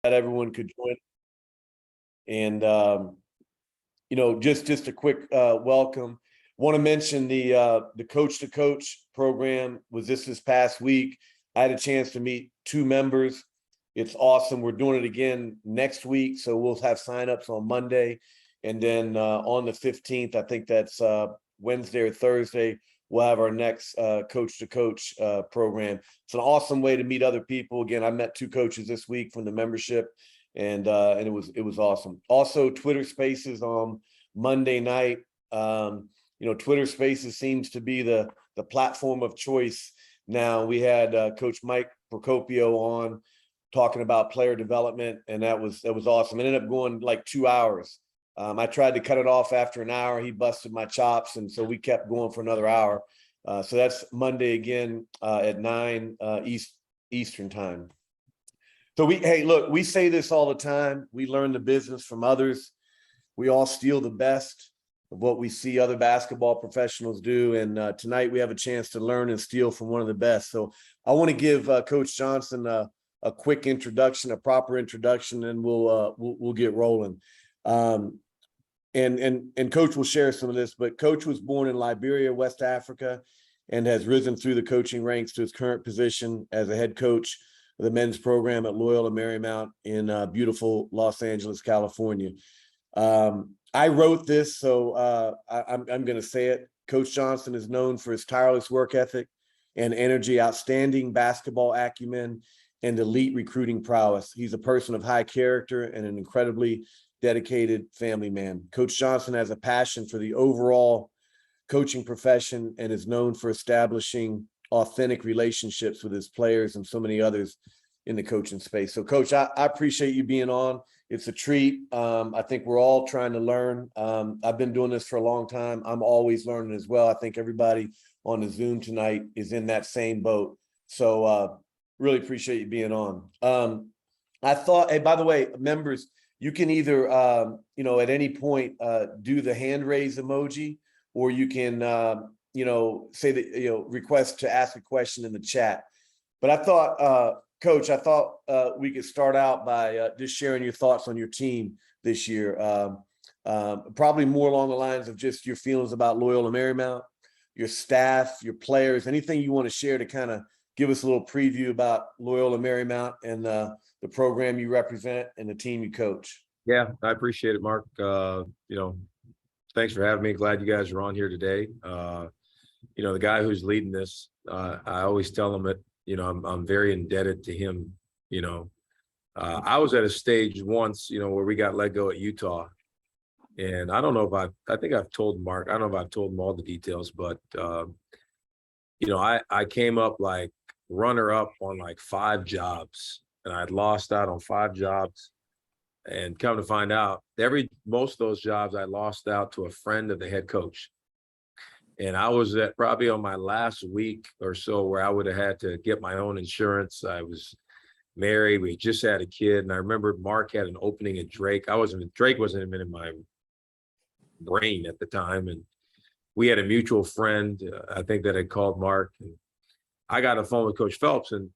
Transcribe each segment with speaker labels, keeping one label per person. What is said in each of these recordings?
Speaker 1: that everyone could join. And just a quick welcome. Want to mention the Coach to Coach program was this past week. I had a chance to meet 2 members. It's awesome. We're doing it again next week, so we'll have signups on Monday, and then on the 15th, I think that's Wednesday or Thursday, we'll have our next Coach to Coach program. It's an awesome way to meet other people. Again, I met 2 coaches this week from the membership, and it was awesome. Also, Twitter Spaces on Monday night. Twitter Spaces seems to be the platform of choice now. We had Coach Mike Procopio on talking about player development, and that was awesome. It ended up going like 2 hours. I tried to cut it off after an hour. He busted my chops, and so we kept going for another hour. So that's Monday again at 9 Eastern time. So we say this all the time. We learn the business from others. We all steal the best of what we see other basketball professionals do. And tonight we have a chance to learn and steal from one of the best. So I want to give Coach Johnson a quick introduction, a proper introduction, and we'll get rolling. And Coach will share some of this, but Coach was born in Liberia, West Africa, and has risen through the coaching ranks to his current position as a head coach of the men's program at Loyola Marymount in beautiful Los Angeles, California. I wrote this, so I'm going to say it. Coach Johnson is known for his tireless work ethic and energy, outstanding basketball acumen, and elite recruiting prowess. He's a person of high character and an incredibly dedicated family man. Coach Johnson has a passion for the overall coaching profession and is known for establishing authentic relationships with his players and so many others in the coaching space. So, Coach, I appreciate you being on. It's a treat. I think we're all trying to learn. I've been doing this for a long time. I'm always learning as well. I think everybody on the Zoom tonight is in that same boat. So really appreciate you being on. I thought, hey, by the way, members, you can either, at any point do the hand raise emoji, or you can, say that, request to ask a question in the chat. But I thought, Coach, we could start out by just sharing your thoughts on your team this year. Probably more along the lines of just your feelings about Loyola Marymount, your staff, your players, anything you want to share to kind of give us a little preview about Loyola Marymount and the program you represent and the team you coach.
Speaker 2: Yeah, I appreciate it, Mark. Thanks for having me. Glad you guys are on here today. The guy who's leading this, I always tell him that, I'm very indebted to him. I was at a stage once, where we got let go at Utah. And I don't know if I think I've told Mark, I don't know if I've told him all the details, but, I came up like runner up on like 5 jobs, and I'd lost out on 5 jobs. And come to find out, most of those jobs I lost out to a friend of the head coach. And I was at probably on my last week or so where I would have had to get my own insurance. I was married. We just had a kid. And I remember Mark had an opening at Drake. Drake wasn't even in my brain at the time. And we had a mutual friend, I think, that had called Mark. And I got a phone with Coach Phelps, and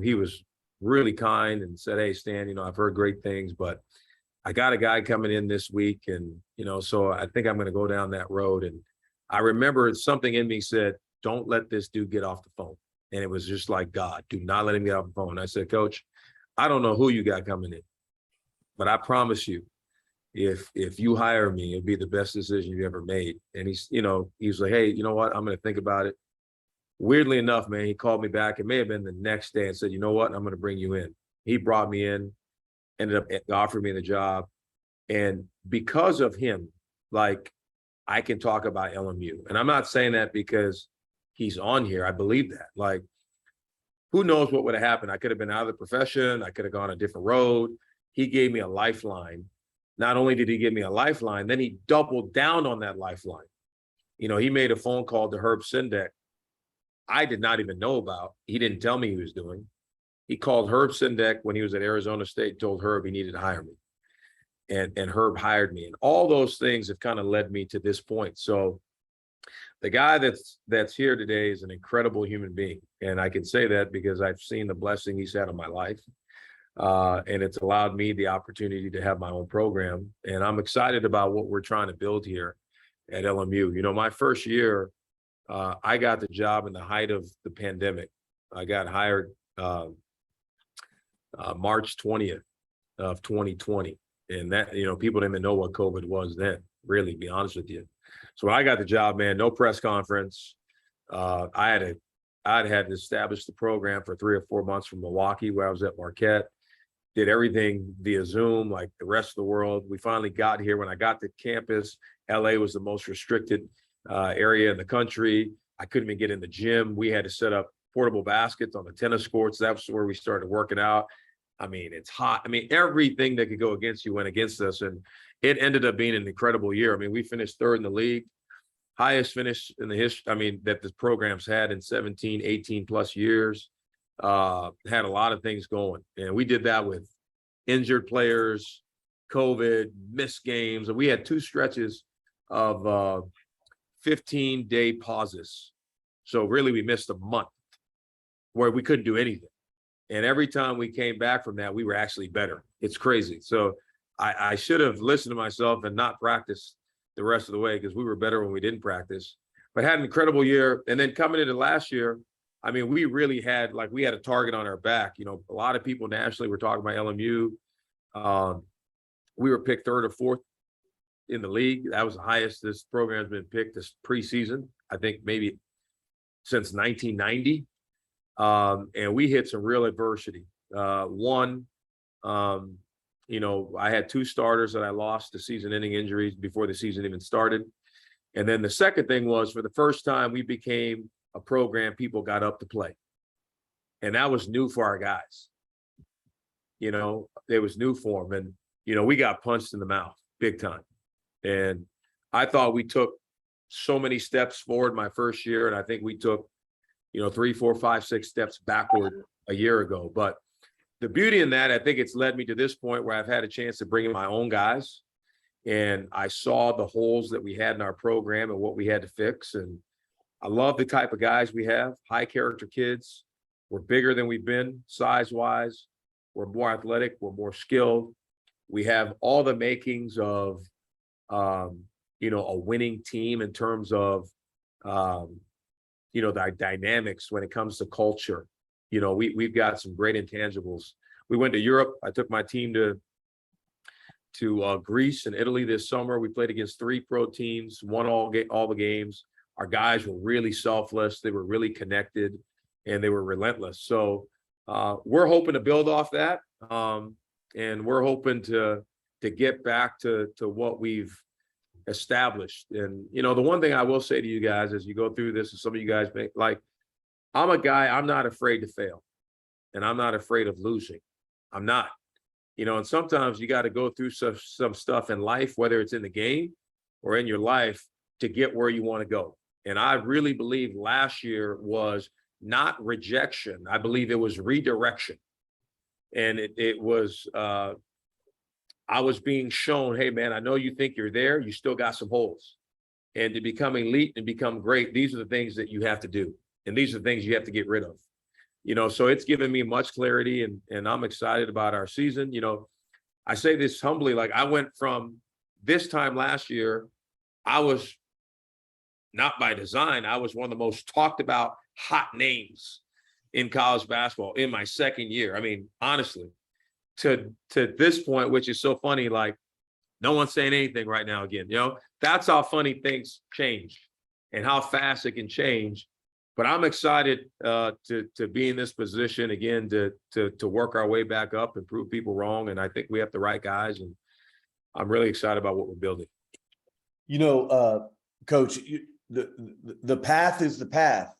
Speaker 2: he was really kind and said, "Hey, Stan, I've heard great things, but I got a guy coming in this week. And, so I think I'm going to go down that road." And I remember something in me said, "Don't let this dude get off the phone." And it was just like, God, do not let him get off the phone. I said, "Coach, I don't know who you got coming in, but I promise you, if you hire me, it'll be the best decision you ever made." And he was like, "Hey, you know what? I'm going to think about it." Weirdly enough, man, he called me back. It may have been the next day and said, "You know what? I'm going to bring you in." He brought me in, ended up offering me the job. And because of him, like, I can talk about LMU. And I'm not saying that because he's on here. I believe that. Like, who knows what would have happened? I could have been out of the profession. I could have gone a different road. He gave me a lifeline. Not only did he give me a lifeline, then he doubled down on that lifeline. He made a phone call to Herb Sendek. I did not even know about. He didn't tell me he was doing. He called Herb Sendek when he was at Arizona State, told Herb he needed to hire me. And Herb hired me. And all those things have kind of led me to this point. So the guy that's here today is an incredible human being. And I can say that because I've seen the blessing he's had on my life. And it's allowed me the opportunity to have my own program. And I'm excited about what we're trying to build here at LMU. You know, my first year, I got the job in the height of the pandemic. I got hired March 20th of 2020. And that, you know, people didn't even know what COVID was then, really, to be honest with you. So when I got the job, man, no press conference. I'd had to establish the program for 3 or 4 months from Milwaukee, where I was at Marquette. Did everything via Zoom like the rest of the world. We finally got here. When I got to campus, LA was the most restricted area in the country. I couldn't even get in the gym. We had to set up portable baskets on the tennis courts. That's where we started working out. I mean, it's hot. I mean, everything that could go against you went against us. And it ended up being an incredible year. I mean, we finished 3rd in the league, highest finish in the history, I mean, that the program's had in 17, 18 plus years. Had a lot of things going. And we did that with injured players, COVID, missed games. And we had 2 stretches of 15-day pauses. So really we missed a month where we couldn't do anything. And every time we came back from that, we were actually better. It's crazy. So I should have listened to myself and not practiced the rest of the way, because we were better when we didn't practice. But had an incredible year. And then coming into last year, I mean, we really had, like, we had a target on our back. You know, a lot of people nationally were talking about LMU. We were picked 3rd or 4th in the league. That was the highest this program's been picked this preseason, I think maybe since 1990. And we hit some real adversity. One, you know, I had 2 starters that I lost to season-ending injuries before the season even started. And then the second thing was, for the first time, we became a program people got up to play. And that was new for our guys. You know, it was new for them. And, you know, we got punched in the mouth big time. And I thought we took so many steps forward my first year. And I think we took, you know, 3, 4, 5, 6 steps backward a year ago. But the beauty in that, I think it's led me to this point where I've had a chance to bring in my own guys. And I saw the holes that we had in our program and what we had to fix. And I love the type of guys we have, high character kids. We're bigger than we've been size-wise. We're more athletic. We're more skilled. We have all the makings of, you know, a winning team in terms of, you know, the dynamics when it comes to culture. You know, we've got some great intangibles. We went to Europe. I took my team to Greece and Italy this summer. We played against 3 pro teams, won all the games. Our guys were really selfless. They were really connected, and they were relentless. So we're hoping to build off that, and we're hoping to get back to what we've established. And, you know, the one thing I will say to you guys as you go through this, and some of you guys may, like, I'm a guy, I'm not afraid to fail, and I'm not afraid of losing. I'm not. You know, and sometimes you got to go through some stuff in life, whether it's in the game or in your life, to get where you want to go. And I really believe last year was not rejection. I believe it was redirection. And it was, I was being shown, hey, man, I know you think you're there. You still got some holes. And to become elite and become great, these are the things that you have to do. And these are the things you have to get rid of. You know, so it's given me much clarity, and I'm excited about our season. You know, I say this humbly, like, I went from this time last year, I was, not by design, I was one of the most talked about hot names in college basketball in my second year. I mean, honestly, to this point, which is so funny, like, no one's saying anything right now again. You know, that's how funny things change and how fast it can change. But I'm excited to be in this position again, to work our way back up and prove people wrong. And I think we have the right guys, and I'm really excited about what we're building.
Speaker 1: You know, Coach, the path is the path,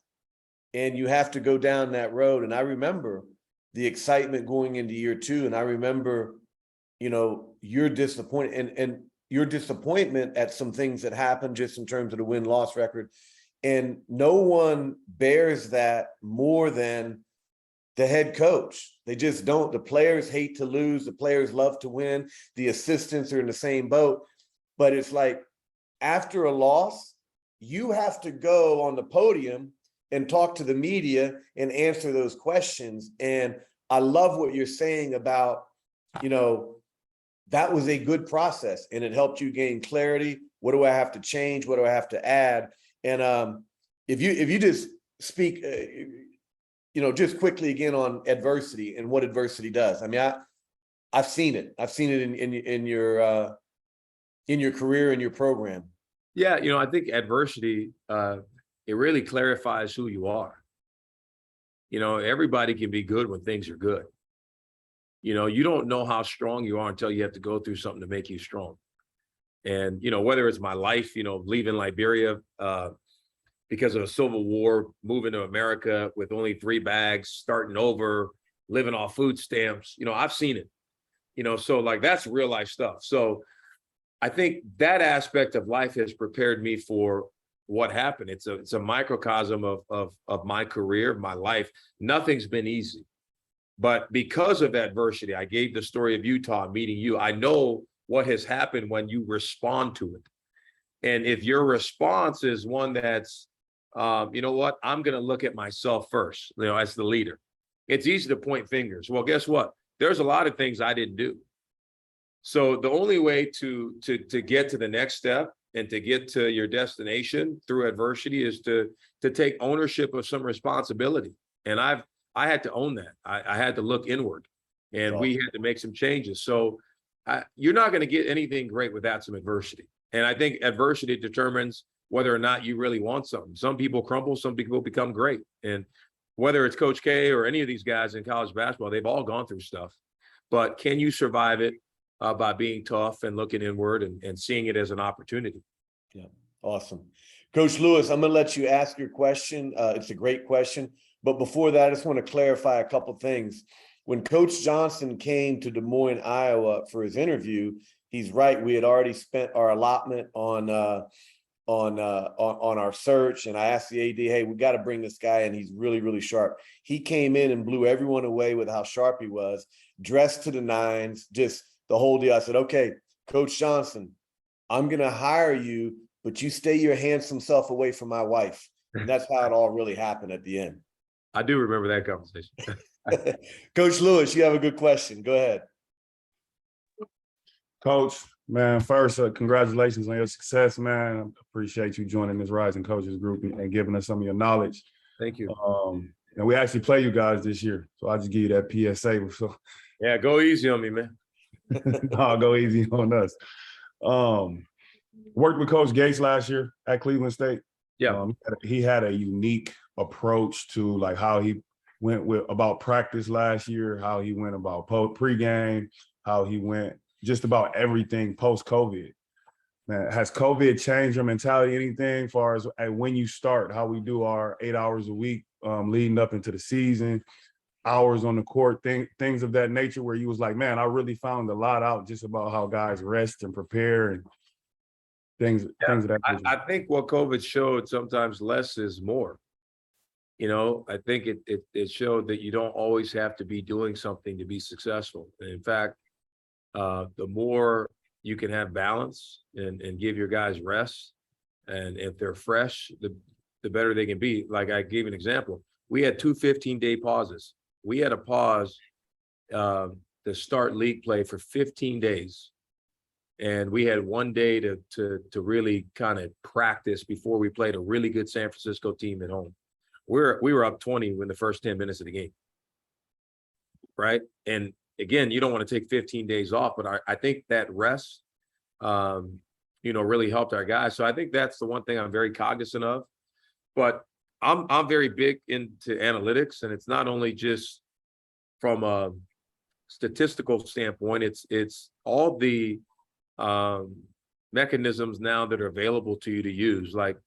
Speaker 1: and you have to go down that road. And I remember the excitement going into year 2, and I remember, you know, your disappointment and your disappointment at some things that happened just in terms of the win-loss record. And no one bears that more than the head coach. They just don't. The players hate to lose. The players love to win. The assistants are in the same boat. But it's like, after a loss, you have to go on the podium and talk to the media and answer those questions. And I love what you're saying about, you know, that was a good process and it helped you gain clarity. What do I have to change? What do I have to add? And if you just speak, just quickly again on adversity and what adversity does. I mean, I've seen it. I've seen it in your career and your program.
Speaker 2: Yeah, I think adversity, it really clarifies who you are. Everybody can be good when things are good. You don't know how strong you are until you have to go through something to make you strong. And, whether it's my life, leaving Liberia because of a civil war, moving to America with only 3 bags, starting over, living off food stamps, I've seen it, so like that's real life stuff. So I think that aspect of life has prepared me for what happened. It's a microcosm of my career, my life. Nothing's been easy. But because of adversity, I gave the story of Utah meeting you. I know what has happened when you respond to it. And if your response is one that's, you know what, I'm going to look at myself first, as the leader. It's easy to point fingers. Well, guess what? There's a lot of things I didn't do. So the only way to get to the next step and to get to your destination through adversity is to take ownership of some responsibility. And I had to own that. I had to look inward, and we had to make some changes. So you're not going to get anything great without some adversity. And I think adversity determines whether or not you really want something. Some people crumble, some people become great. And whether it's Coach K or any of these guys in college basketball, they've all gone through stuff. But can you survive it by being tough and looking inward and seeing it as an opportunity?
Speaker 1: Yeah, awesome. Coach Lewis, I'm going to let you ask your question. It's a great question. But before that, I just want to clarify a couple of things. When Coach Johnson came to Des Moines, Iowa for his interview, he's right. We had already spent our allotment on our search. And I asked the AD, hey, we got to bring this guy in. He's really, really sharp. He came in and blew everyone away with how sharp he was, dressed to the nines, just the whole deal. I said, okay, Coach Johnson, I'm going to hire you, but you stay your handsome self away from my wife. And that's how it all really happened at the end.
Speaker 2: I do remember that conversation.
Speaker 1: Coach Lewis, you have a good question. Go ahead.
Speaker 3: Coach, man, first, congratulations on your success, man. I appreciate you joining this Rising Coaches group and giving us some of your knowledge.
Speaker 2: Thank you.
Speaker 3: And we actually play you guys this year, so I'll just give you that PSA. So,
Speaker 2: yeah, go easy on me, man.
Speaker 3: I'll go easy on us. Worked with Coach Gates last year at Cleveland State.
Speaker 2: Yeah,
Speaker 3: he had a unique approach to like how he went about practice last year, how he went about pregame, how he went just about everything post-COVID. Man, has COVID changed your mentality, anything as far as when you start, how we do our 8 hours a week leading up into the season, hours on the court, things of that nature, where you was like, man, I really found a lot out just about how guys rest and prepare and things of that nature.
Speaker 2: I think what COVID showed, sometimes less is more. I think it showed that you don't always have to be doing something to be successful. And in fact, the more you can have balance and give your guys rest, and if they're fresh, the better they can be. Like I gave an example. We had 2 15-day pauses. We had a pause to start league play for 15 days. And we had 1 day to really kind of practice before we played a really good San Francisco team at home. We were up 20 in the first 10 minutes of the game. Right. And again, you don't want to take 15 days off, but I think that rest, really helped our guys. So I think that's the one thing I'm very cognizant of. But I'm very big into analytics, and it's not only just from a statistical standpoint. It's all the mechanisms now that are available to you to use. Like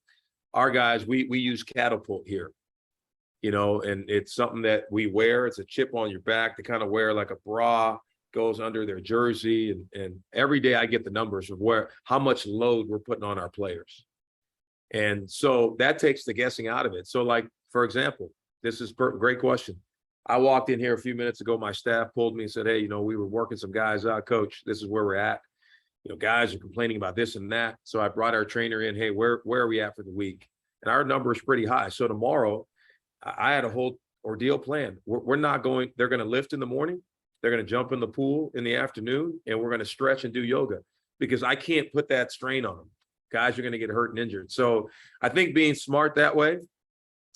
Speaker 2: our guys, we use Catapult here. And it's something that we wear. It's a chip on your back to kind of wear like a bra, goes under their jersey. And every day I get the numbers of how much load we're putting on our players. And so that takes the guessing out of it. So like, for example, this is a great question. I walked in here a few minutes ago, my staff pulled me and said, hey, we were working some guys out, coach, this is where we're at. Guys are complaining about this and that. So I brought our trainer in, hey, where are we at for the week? And our number is pretty high. So tomorrow, I had a whole ordeal planned. We're not going, they're going to lift in the morning. They're going to jump in the pool in the afternoon, and we're going to stretch and do yoga, because I can't put that strain on them. Guys are going to get hurt and injured. So I think being smart that way,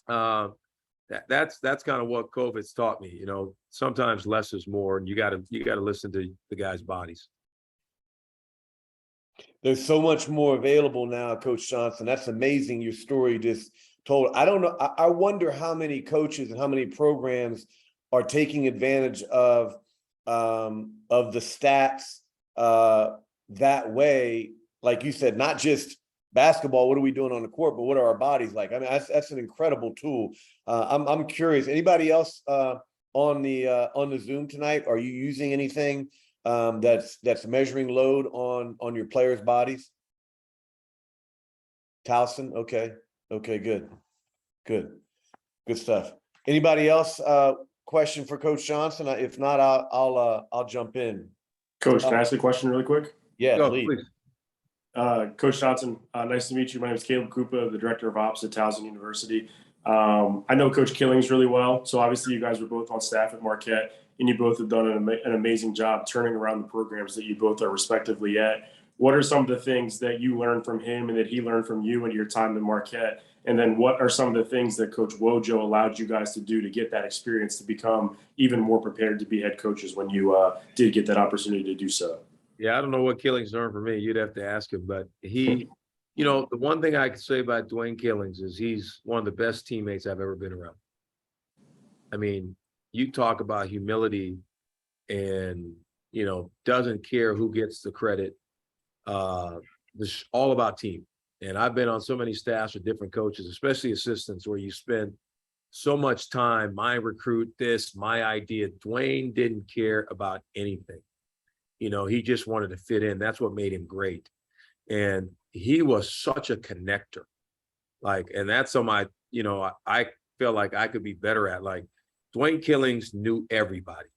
Speaker 2: that's kind of what COVID's taught me. You know, sometimes less is more, and you got to listen to the guys' bodies.
Speaker 1: There's so much more available now, Coach Johnson. That's amazing. Your story just told. I don't know. I wonder how many coaches and how many programs are taking advantage of the stats that way. Like you said, not just basketball. What are we doing on the court, but what are our bodies like? I mean, that's an incredible tool. I'm curious. Anybody else on the Zoom tonight? Are you using anything that's measuring load on your players' bodies? Towson, okay, good stuff. Anybody else question for Coach Johnson? If not, I'll jump in.
Speaker 4: Coach, can I ask a question really quick?
Speaker 1: Yeah,
Speaker 2: Go,
Speaker 1: please.
Speaker 4: Coach Johnson, nice to meet you. My name is Caleb Krupa, the Director of Ops at Towson University. I know Coach Killings really well, so obviously you guys were both on staff at Marquette, and you both have done an amazing job turning around the programs that you both are respectively at. What are some of the things that you learned from him and that he learned from you in your time at Marquette? And then what are some of the things that Coach Wojo allowed you guys to do to get that experience to become even more prepared to be head coaches when you did get that opportunity to do so?
Speaker 2: Yeah, I don't know what Killings learned from me. You'd have to ask him. But he, you know, the one thing I can say about Dwayne Killings is he's one of the best teammates I've ever been around. I mean, you talk about humility and, you know, doesn't care who gets the credit. It's all about team. And I've been on so many staffs with different coaches, especially assistants, where you spend so much time, my recruit, this, my idea. Dwayne didn't care about anything. You know, he just wanted to fit in. That's what made him great. And he was such a connector. Like, and that's something I feel like I could be better at. Like, Dwayne Killings knew everybody.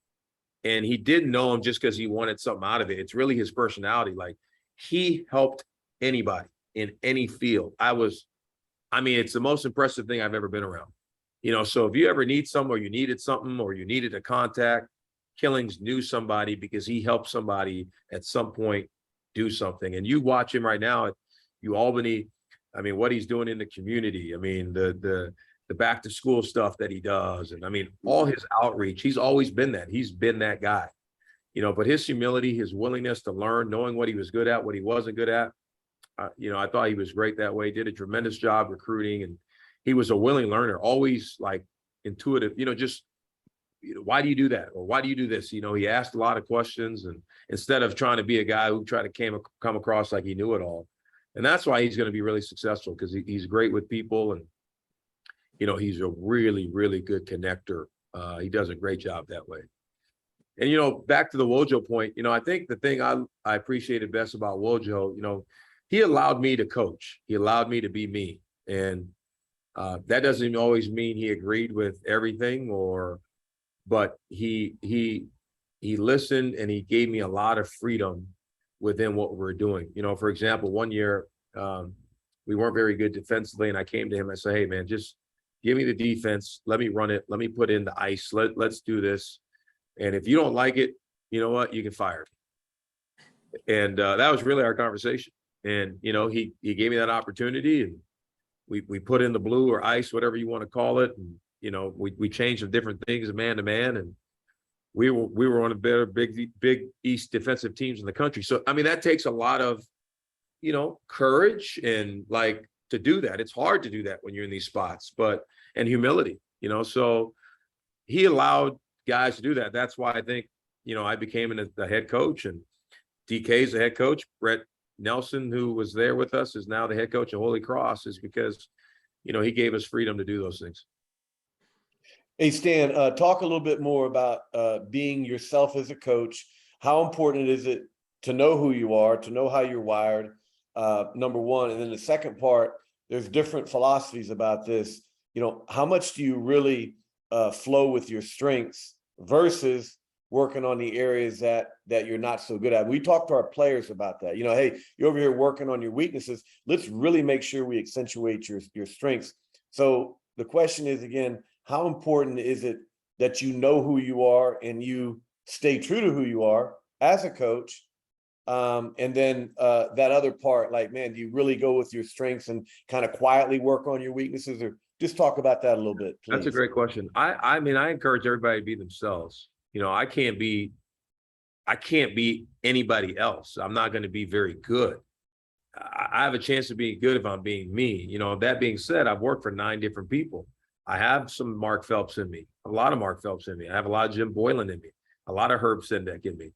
Speaker 2: And he didn't know him just because he wanted something out of it. It's really his personality. Like, he helped anybody in any field. It's the most impressive thing I've ever been around. You know, so if you ever need something, or you needed something, or you needed a contact, Killings knew somebody because he helped somebody at some point do something. And you watch him right now at UAlbany. I mean, what he's doing in the community. I mean, the back to school stuff that he does. And I mean, all his outreach, he's always been that. He's been that guy, you know, but his humility, his willingness to learn, knowing what he was good at, what he wasn't good at. I thought he was great that way. Did a tremendous job recruiting, and he was a willing learner, always like intuitive, you know, just, you know, why do you do that? Or why do you do this? You know, he asked a lot of questions, and instead of trying to be a guy who tried to come across like he knew it all. And that's why he's going to be really successful, because he's great with people, and, you know, he's a really, really good connector. He does a great job that way. And, you know, back to the Wojo point, you know, I think the thing I appreciated best about Wojo, you know, he allowed me to coach. He allowed me to be me. And that doesn't always mean he agreed with everything, but he listened, and he gave me a lot of freedom within what we're doing. You know, for example, one year we weren't very good defensively, and I came to him and I said, hey man, just give me the defense. Let me run it. Let me put in the ice. Let's do this. And if you don't like it, you know what, you can fire me. And that was really our conversation. And, you know, he gave me that opportunity, and we put in the blue or ice, whatever you want to call it. And, you know, we changed some different things man to man, and we were one of the better big East defensive teams in the country. So, I mean, that takes a lot of, you know, courage and like to do that. It's hard to do that when you're in these spots, and humility, you know, so he allowed guys to do that. That's why I think, you know, I became the head coach, and DK's the head coach. Brett Nelson, who was there with us, is now the head coach of Holy Cross, is because, you know, he gave us freedom to do those things.
Speaker 1: Hey, Stan, talk a little bit more about being yourself as a coach. How important is it to know who you are, to know how you're wired, number one. And then the second part, there's different philosophies about this. You know, how much do you really flow with your strengths versus working on the areas that you're not so good at? We talk to our players about that. You know, hey, you're over here working on your weaknesses. Let's really make sure we accentuate your strengths. So the question is, again, how important is it that you know who you are and you stay true to who you are as a coach? And then that other part, like, man, do you really go with your strengths and kind of quietly work on your weaknesses? Or just talk about that a little bit, please.
Speaker 2: That's a great question. I mean, I encourage everybody to be themselves. You know, I can't be anybody else. I'm not going to be very good. I have a chance of being good if I'm being me. You know, that being said, I've worked for 9 different people. I have some Mark Phelps in me, a lot of Mark Phelps in me. I have a lot of Jim Boylan in me, a lot of Herb Sendek in me.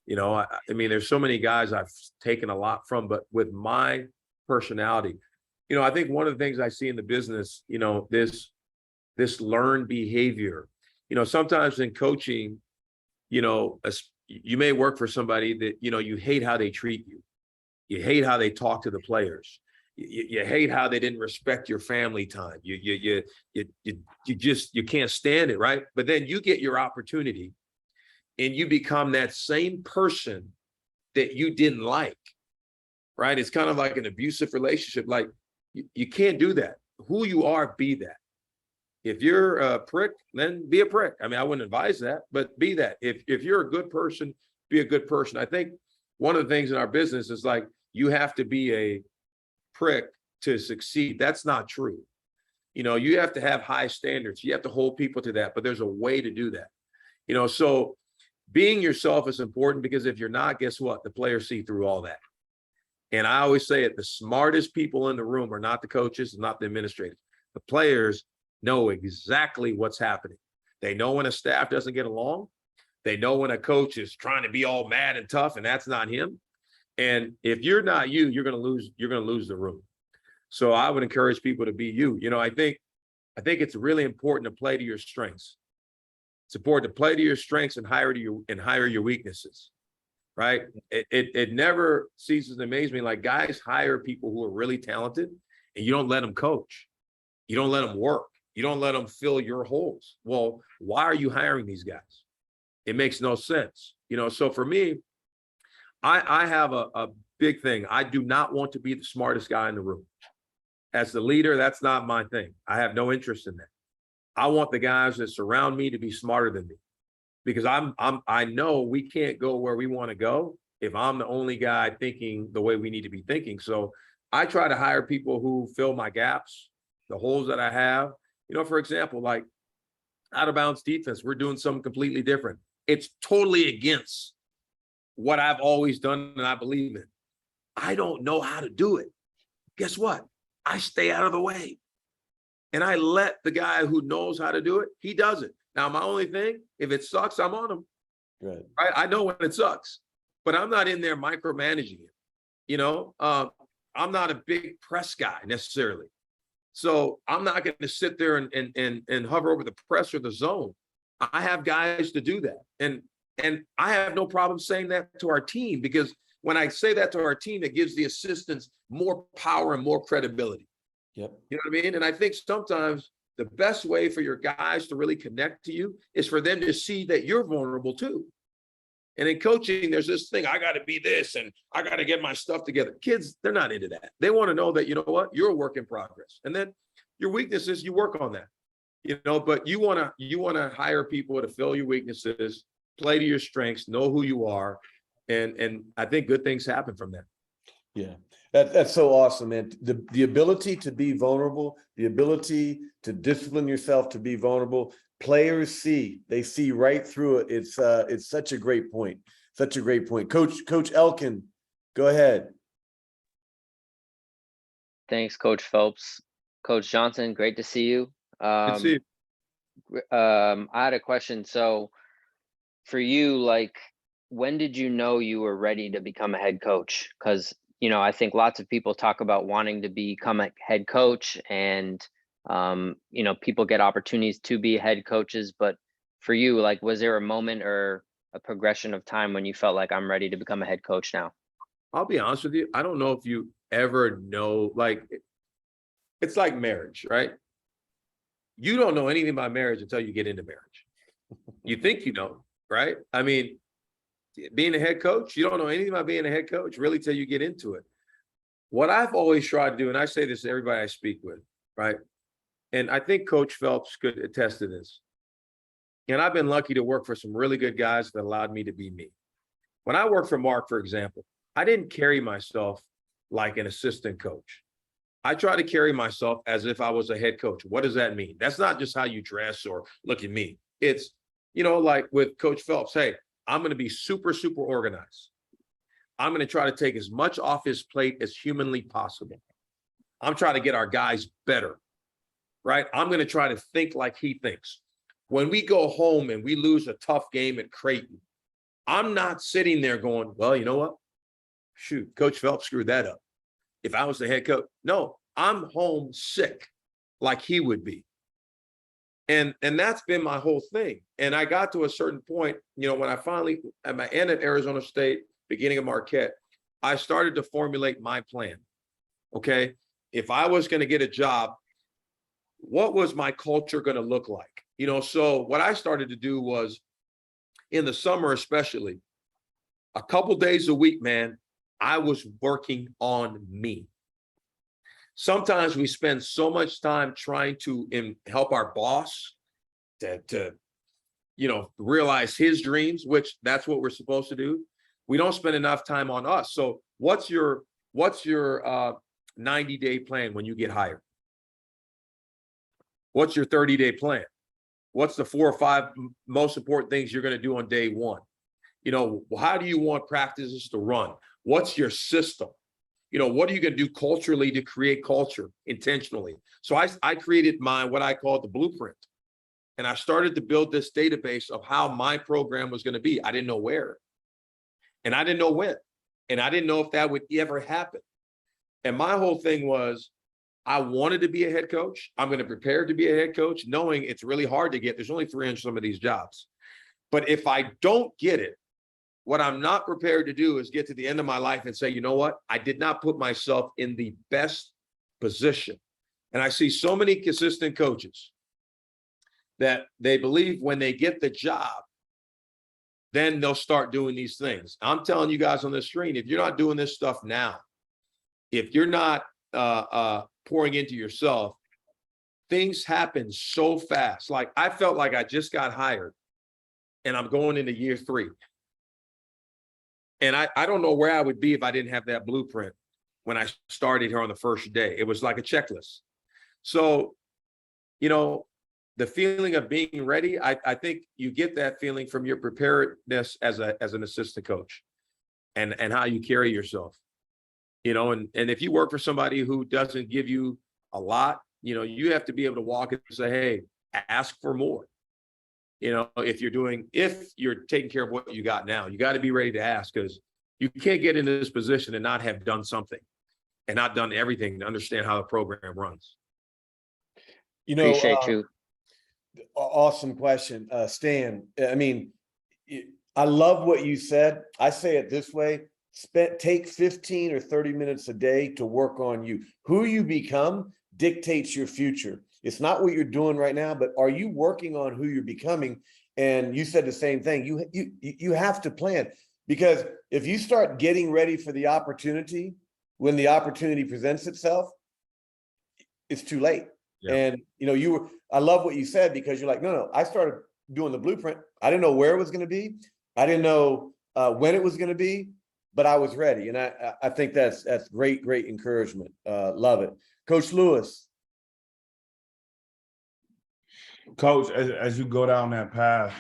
Speaker 2: You know, I mean, there's so many guys I've taken a lot from, but with my personality, you know, I think one of the things I see in the business, you know, this learned behavior, you know, sometimes in coaching, you know, you may work for somebody that, you know, you hate how they treat you. You hate how they talk to the players. You hate how they didn't respect your family time. You can't stand it, right? But then you get your opportunity and you become that same person that you didn't like, right? It's kind of like an abusive relationship. Like you can't do that. Who you are, be that. If you're a prick, then be a prick. I mean, I wouldn't advise that, but be that. If you're a good person, be a good person. I think one of the things in our business is like, you have to be a prick to succeed. That's not true. You know, you have to have high standards. You have to hold people to that, but there's a way to do that. You know, so being yourself is important, because if you're not, guess what? The players see through all that. And I always say it, the smartest people in the room are not the coaches, not the administrators. The players know exactly what's happening. They know when a staff doesn't get along. They know when a coach is trying to be all mad and tough, and that's not him. And if you're not you, you're going to lose the room. So I would encourage people to be you. You know, I think it's really important to play to your strengths. It's important to play to your strengths and hire your weaknesses, right? It never ceases to amaze me. Like, guys hire people who are really talented, and you don't let them coach. You don't let them work. You don't let them fill your holes. Well, why are you hiring these guys? It makes no sense. You know, so for me, I have a big thing. I do not want to be the smartest guy in the room. As the leader, that's not my thing. I have no interest in that. I want the guys that surround me to be smarter than me, because I know we can't go where we want to go if I'm the only guy thinking the way we need to be thinking. So I try to hire people who fill my gaps, the holes that I have. You know, for example, like out of bounds defense, we're doing something completely different. It's totally against what I've always done and I believe in. I don't know how to do it. Guess what? I stay out of the way. And I let the guy who knows how to do it, he does it. Now, my only thing, if it sucks, I'm on him. Right. I know when it sucks, but I'm not in there micromanaging it. You know, I'm not a big press guy necessarily. So I'm not going to sit there and hover over the press or the zone. I have guys to do that. And I have no problem saying that to our team, because when I say that to our team, it gives the assistants more power and more credibility. Yep. You know what I mean? And I think sometimes the best way for your guys to really connect to you is for them to see that you're vulnerable too. And in coaching, there's this thing, I got to be this and I got to get my stuff together. Kids, they're not into that. They want to know that, you know what, you're a work in progress. And then your weaknesses, you work on that. You know, but you want to hire people to fill your weaknesses, play to your strengths, know who you are. And I think good things happen from that. Yeah, that's so awesome, man. The ability to be vulnerable, the ability to discipline yourself to be vulnerable, players see right through it. It's such a great point. Such a great point. Coach Elkin, go ahead.
Speaker 5: Thanks, Coach Phelps. Coach Johnson, great to see you.
Speaker 2: Good to see you.
Speaker 5: I had a question. So for you, like, when did you know you were ready to become a head coach? Because, you know, I think lots of people talk about wanting to become a head coach, and, you know, people get opportunities to be head coaches. But for you, like, was there a moment or a progression of time when you felt like, I'm ready to become a head coach now?
Speaker 2: I'll be honest with you. I don't know if you ever know, like, it's like marriage, right? You don't know anything about marriage until you get into marriage. You think you know, right? I mean, being a head coach, you don't know anything about being a head coach really till you get into it. What I've always tried to do, and I say this to everybody I speak with, right? And I think Coach Phelps could attest to this. And I've been lucky to work for some really good guys that allowed me to be me. When I worked for Mark, for example, I didn't carry myself like an assistant coach. I try to carry myself as if I was a head coach. What does that mean? That's not just how you dress or look at me. It's, like with Coach Phelps, hey, I'm going to be super, super organized. I'm going to try to take as much off his plate as humanly possible. I'm trying to get our guys better, right? I'm going to try to think like he thinks. When we go home and we lose a tough game at Creighton, I'm not sitting there going, well, you know what? Shoot, Coach Phelps screwed that up. If I was the head coach, no, I'm home sick like he would be. And that's been my whole thing. And I got to a certain point, when I finally, at my end at Arizona State, beginning of Marquette, I started to formulate my plan. Okay. If I was going to get a job, what was my culture going to look like? So what I started to do was, in the summer especially, a couple days a week, man, I was working on me. Sometimes we spend so much time trying to help our boss to realize his dreams, which that's what we're supposed to do. We don't spend enough time on us. So what's your 90-day plan when you get hired? What's your 30-day plan? What's the 4 or 5 most important things you're going to do on day one? How do you want practices to run? What's your system? What are you going to do culturally to create culture intentionally? So I created what I call the blueprint. And I started to build this database of how my program was going to be. I didn't know where. And I didn't know when. And I didn't know if that would ever happen. And my whole thing was, I wanted to be a head coach. I'm going to prepare to be a head coach, knowing it's really hard to get. There's only 300 some of these jobs. But if I don't get it, what I'm not prepared to do is get to the end of my life and say, you know what? I did not put myself in the best position. And I see so many consistent coaches that they believe when they get the job, then they'll start doing these things. I'm telling you guys on the screen, if you're not doing this stuff now, if you're not pouring into yourself, things happen so fast. Like, I felt like I just got hired and I'm going into year 3. And I don't know where I would be if I didn't have that blueprint when I started here on the first day. It was like a checklist. So, the feeling of being ready, I think you get that feeling from your preparedness as an assistant coach and how you carry yourself. And if you work for somebody who doesn't give you a lot, you have to be able to walk and say, hey, ask for more. If you're taking care of what you got now, you got to be ready to ask, because you can't get into this position and not have done something and not done everything to understand how the program runs.
Speaker 5: Appreciate you.
Speaker 1: Awesome question, Stan. I mean, I love what you said. I say it this way: take 15 or 30 minutes a day to work on you. Who you become dictates your future. It's not what you're doing right now, but are you working on who you're becoming? And you said the same thing. You have to plan, because if you start getting ready for the opportunity when the opportunity presents itself, it's too late. Yeah. And I love what you said, because you're like, no, I started doing the blueprint. I didn't know where it was going to be. I didn't know when it was going to be, but I was ready. And I think that's great encouragement. Love it. Coach Lewis.
Speaker 3: Coach, as you go down that path,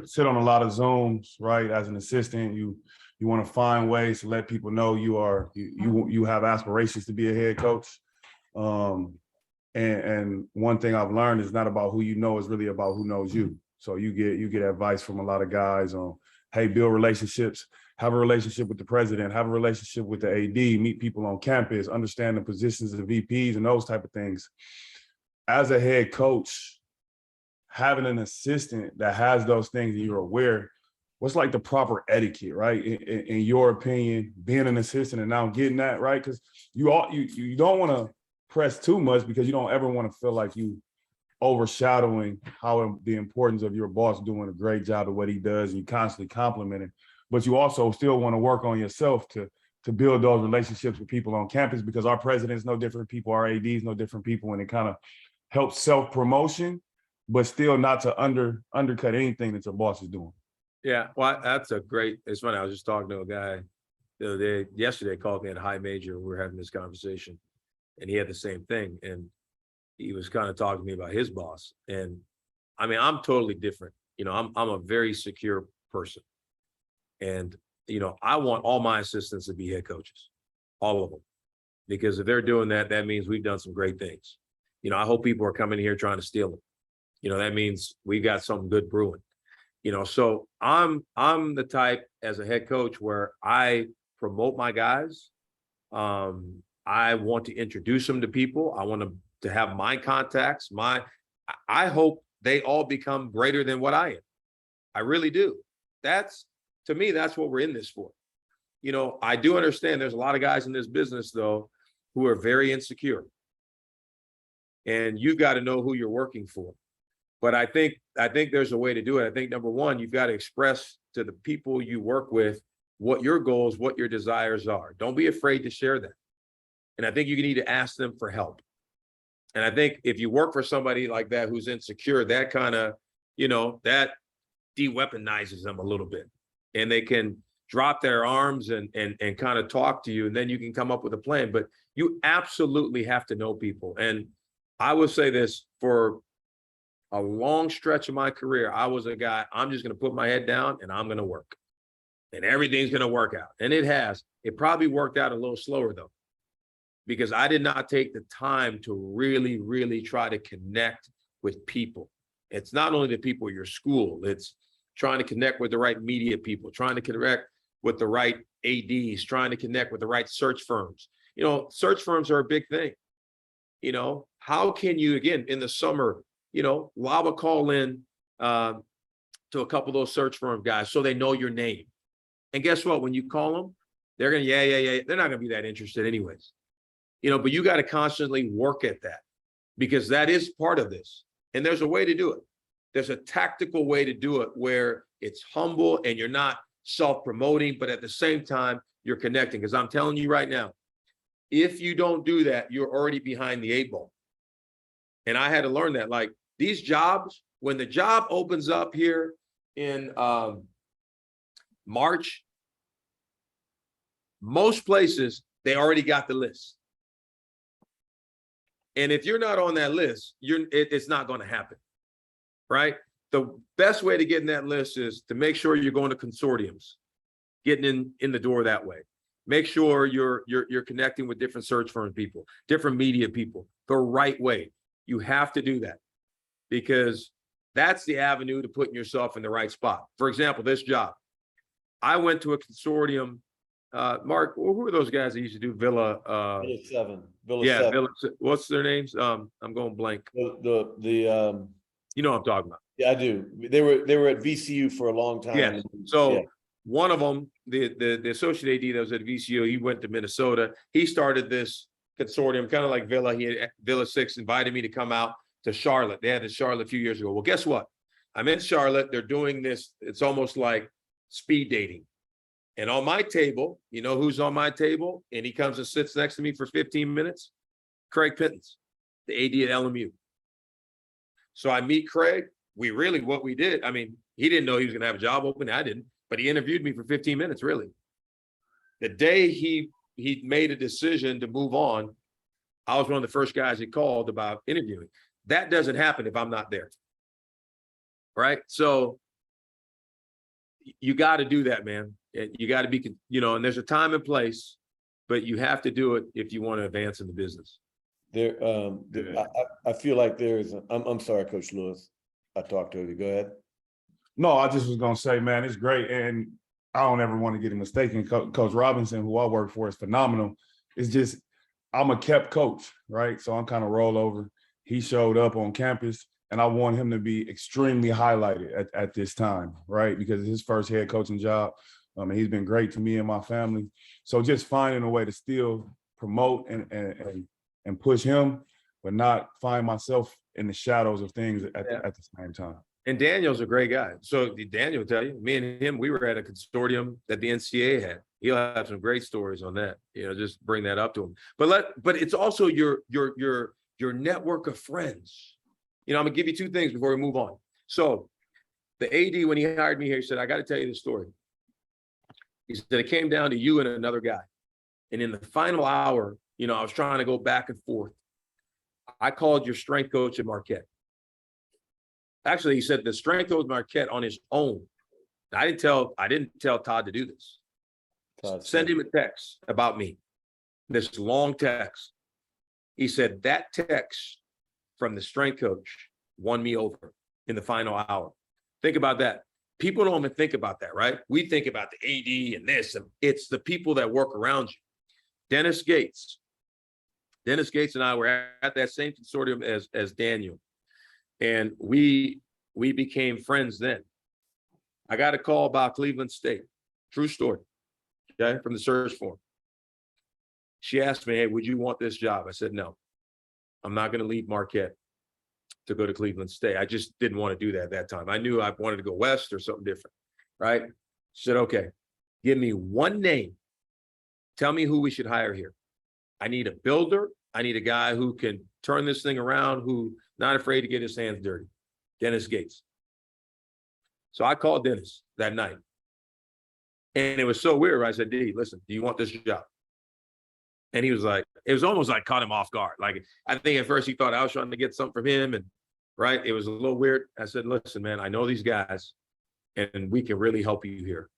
Speaker 3: sit on a lot of Zooms, right? As an assistant, you want to find ways to let people know you have aspirations to be a head coach. And one thing I've learned is not about who you know, it's really about who knows you. So you get advice from a lot of guys on, hey, build relationships, have a relationship with the president, have a relationship with the AD, meet people on campus, understand the positions of VPs and those type of things. As a head coach, having an assistant that has those things and you're aware, what's like the proper etiquette, right? In your opinion, being an assistant and now getting that, right? Because you don't want to press too much, because you don't ever want to feel like you overshadowing the importance of your boss doing a great job of what he does, and you constantly complimenting. But you also still want to work on yourself to build those relationships with people on campus, because our president's no different people, our AD's no different people, and it kind of help self-promotion, but still not to undercut anything that your boss is doing.
Speaker 2: Yeah, well, that's a great, it's funny, I was just talking to a guy the other day, yesterday, called me at a high major, we were having this conversation, and he had the same thing, and he was kind of talking to me about his boss. And I mean, I'm totally different. You know, I'm a very secure person. And, you know, I want all my assistants to be head coaches, all of them, because if they're doing that, that means we've done some great things. You know, I hope people are coming here trying to steal them. You know, that means we've got something good brewing. You know, so I'm the type as a head coach where I promote my guys. I want to introduce them to people. I want them to have my contacts. I hope they all become greater than what I am. I really do. To me, that's what we're in this for. You know, I do understand there's a lot of guys in this business, though, who are very insecure. And you've got to know who you're working for. But I think there's a way to do it. I think, number one, you've got to express to the people you work with what your goals, what your desires are. Don't be afraid to share that. And I think you need to ask them for help. And I think if you work for somebody like that who's insecure, that kind of, you know, that de-weaponizes them a little bit. And they can drop their arms and kind of talk to you, and then you can come up with a plan. But you absolutely have to know people. And I would say this, for a long stretch of my career, I was a guy, I'm just going to put my head down and I'm going to work. And everything's going to work out. And it has. It probably worked out a little slower, though, because I did not take the time to really, really try to connect with people. It's not only the people at your school, it's trying to connect with the right media people, trying to connect with the right ADs, trying to connect with the right search firms. You know, search firms are a big thing. You know, how can you, again, in the summer, you know, lob a call in to a couple of those search firm guys so they know your name. And guess what? When you call them, they're going to, yeah. They're not going to be that interested anyways. You know, but you got to constantly work at that, because that is part of this. And there's a way to do it. There's a tactical way to do it where it's humble and you're not self-promoting, but at the same time, you're connecting. Because I'm telling you right now, if you don't do that, you're already behind the 8 ball. And I had to learn that. Like, these jobs, when the job opens up here in March, most places, they already got the list. And if you're not on that list, it's not going to happen, right? The best way to get in that list is to make sure you're going to consortiums, getting in the door that way. Make sure you're connecting with different search firm people, different media people, the right way. You have to do that, because that's the avenue to putting yourself in the right spot. For example, this job, I went to a consortium. Mark, who are those guys that used to do Villa?
Speaker 1: Villa 7.
Speaker 2: Yeah,
Speaker 1: 7.
Speaker 2: Villa, what's their names? I'm going blank. You know what I'm talking about.
Speaker 1: Yeah, I do. They were at VCU for a long time.
Speaker 2: Yeah. So one of them, the associate AD that was at VCU, he went to Minnesota. He started this consortium, kind of like Villa. Villa 6 invited me to come out to Charlotte. They had it in Charlotte a few years ago. Well, guess what? I'm in Charlotte. They're doing this. It's almost like speed dating. And on my table, you know who's on my table? And he comes and sits next to me for 15 minutes? Craig Pittens, the AD at LMU. So I meet Craig. What we did, I mean, he didn't know he was going to have a job open. I didn't, but he interviewed me for 15 minutes, really. The day he made a decision to move on, I was one of the first guys he called about interviewing. That doesn't happen if I'm not there. Right? So you got to do that, man. You got to be, you know, and there's a time and place, but you have to do it if you want to advance in the business.
Speaker 1: I feel like I'm sorry, Coach Lewis. I talked to you. Go ahead.
Speaker 3: No, I just was going to say, man, it's great. And I don't ever want to get it mistaken. Coach Robinson, who I work for, is phenomenal. It's just, I'm a kept coach, right? So I'm kind of rollover. He showed up on campus, and I want him to be extremely highlighted at this time, right? Because it's his first head coaching job. And he's been great to me and my family. So just finding a way to still promote and push him, but not find myself in the shadows of things at the same time.
Speaker 2: And Daniel's a great guy. So Daniel will tell you, me and him, we were at a consortium that the NCAA had. He'll have some great stories on that. You know, just bring that up to him. But it's also your your network of friends. You know, I'm gonna give you two things before we move on. So the AD, when he hired me here, he said, I got to tell you this story. He said, it came down to you and another guy. And in the final hour, you know, I was trying to go back and forth. I called your strength coach at Marquette. Actually, he said the strength coach Marquette on his own. I didn't tell Todd to do this. Send him a text about me. This long text. He said that text from the strength coach won me over in the final hour. Think about that. People don't even think about that, right? We think about the AD and this, and it's the people that work around you. Dennis Gates and I were at that same consortium as Daniel. And we became friends then. I got a call about Cleveland State. True story. Okay, from the search form. She asked me, hey, would you want this job? I said, no, I'm not going to leave Marquette to go to Cleveland State. I just didn't want to do that at that time. I knew I wanted to go west or something different, right? She said, okay, give me one name. Tell me who we should hire here. I need a builder. I need a guy who can turn this thing around, who not afraid to get his hands dirty. Dennis Gates. So I called Dennis that night. And it was so weird. I said, D, listen, do you want this job? And he was like, it was almost like caught him off guard. Like, I think at first he thought I was trying to get something from him. And right, it was a little weird. I said, listen, man, I know these guys and we can really help you here.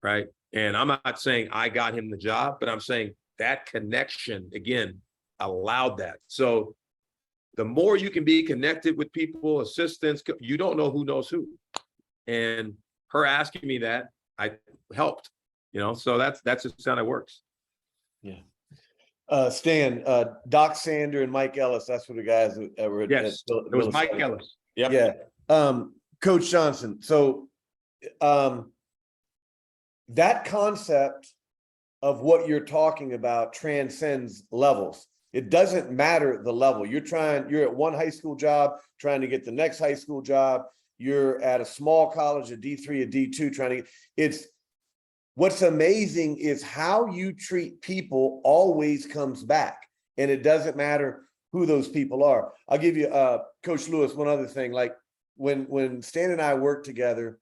Speaker 2: Right. And I'm not saying I got him the job, but I'm saying that connection, again, allowed that. So the more you can be connected with people, assistants, you don't know who knows who. And her asking me that, I helped, you know, so that's just how it works.
Speaker 1: Yeah. Stan, Doc Sander and Mike Ellis, that's what the guys that were.
Speaker 2: Yes, it was Mike Ellis. Yep.
Speaker 1: Yeah. Coach Johnson. So that concept of what you're talking about transcends levels. It doesn't matter the level. You're at one high school job, trying to get the next high school job. You're at a small college, a D3, a D2, trying to get, what's amazing is how you treat people always comes back. And it doesn't matter who those people are. I'll give you, Coach Lewis, one other thing. Like when Stan and I worked together,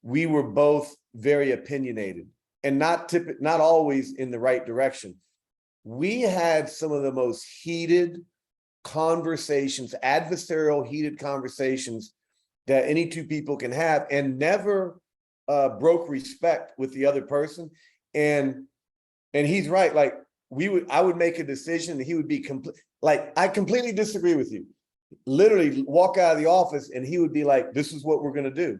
Speaker 1: we were both very opinionated and not always in the right direction. We had some of the most heated conversations, adversarial heated conversations that any two people can have, and never broke respect with the other person. And he's right. Like I would make a decision and he would be like, I completely disagree with you. Literally walk out of the office and he would be like, this is what we're going to do.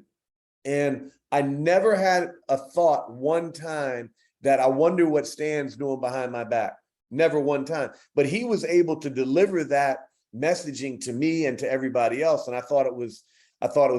Speaker 1: And I never had a thought one time that I wonder what Stan's doing behind my back. Never one time. But he was able to deliver that messaging to me and to everybody else. And I thought it was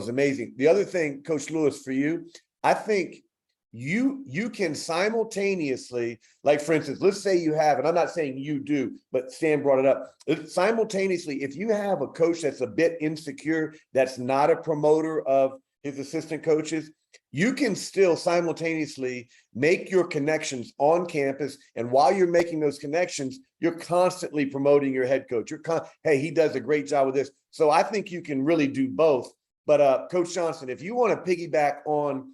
Speaker 1: amazing. The other thing, Coach Lewis, for you, I think you can simultaneously, like for instance, let's say you have, and I'm not saying you do, but Stan brought it up. Simultaneously, if you have a coach that's a bit insecure, that's not a promoter of his assistant coaches, you can still simultaneously make your connections on campus. And while you're making those connections, you're constantly promoting your head coach. Hey, he does a great job with this. So I think you can really do both. But Coach Johnson, if you want to piggyback on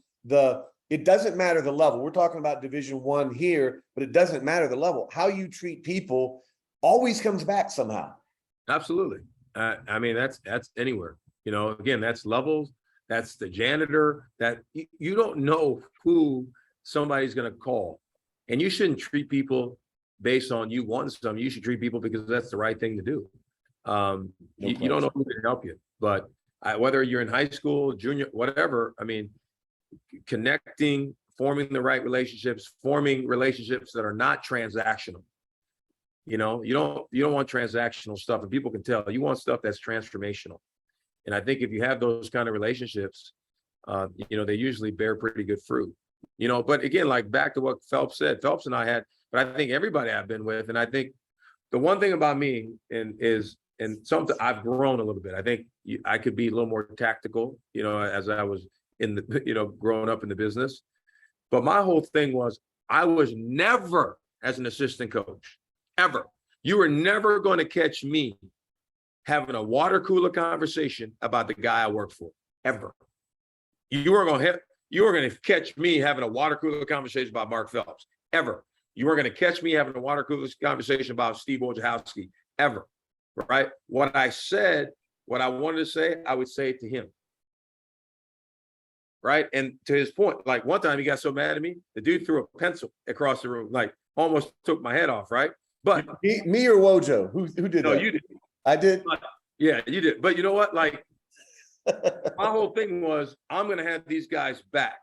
Speaker 1: it doesn't matter the level. We're talking about Division I here, but it doesn't matter the level. How you treat people always comes back somehow.
Speaker 2: Absolutely. I mean, that's anywhere. You know, again, that's levels. That's the janitor. That you don't know who somebody's going to call, and you shouldn't treat people based on you wanting something. You should treat people because that's the right thing to do. You don't know who can help you, but whether you're in high school, junior, whatever. I mean, connecting, forming the right relationships, forming relationships that are not transactional. You know, you don't want transactional stuff, and people can tell. You want stuff that's transformational. And I think if you have those kind of relationships, you know, they usually bear pretty good fruit. You know, but again, like back to what Phelps said, Phelps and I had, but I think everybody I've been with, and I think the one thing about me and something I've grown a little bit. I think I could be a little more tactical, you know, as I was growing up in the business. But my whole thing was I was never, as an assistant coach, ever. You were never going to catch me having a water cooler conversation about the guy I work for, ever. You weren't gonna catch me having a water cooler conversation about Mark Phelps, ever. You weren't gonna catch me having a water cooler conversation about Steve Wojciechowski, ever, right? What I said, what I wanted to say, I would say it to him. Right. And to his point, like one time he got so mad at me, the dude threw a pencil across the room, like almost took my head off. Right. But
Speaker 1: Me or Wojo? Who did
Speaker 2: no,
Speaker 1: that?
Speaker 2: you did.
Speaker 1: I did.
Speaker 2: Yeah, you did. But you know what? Like my whole thing was, I'm going to have these guys back.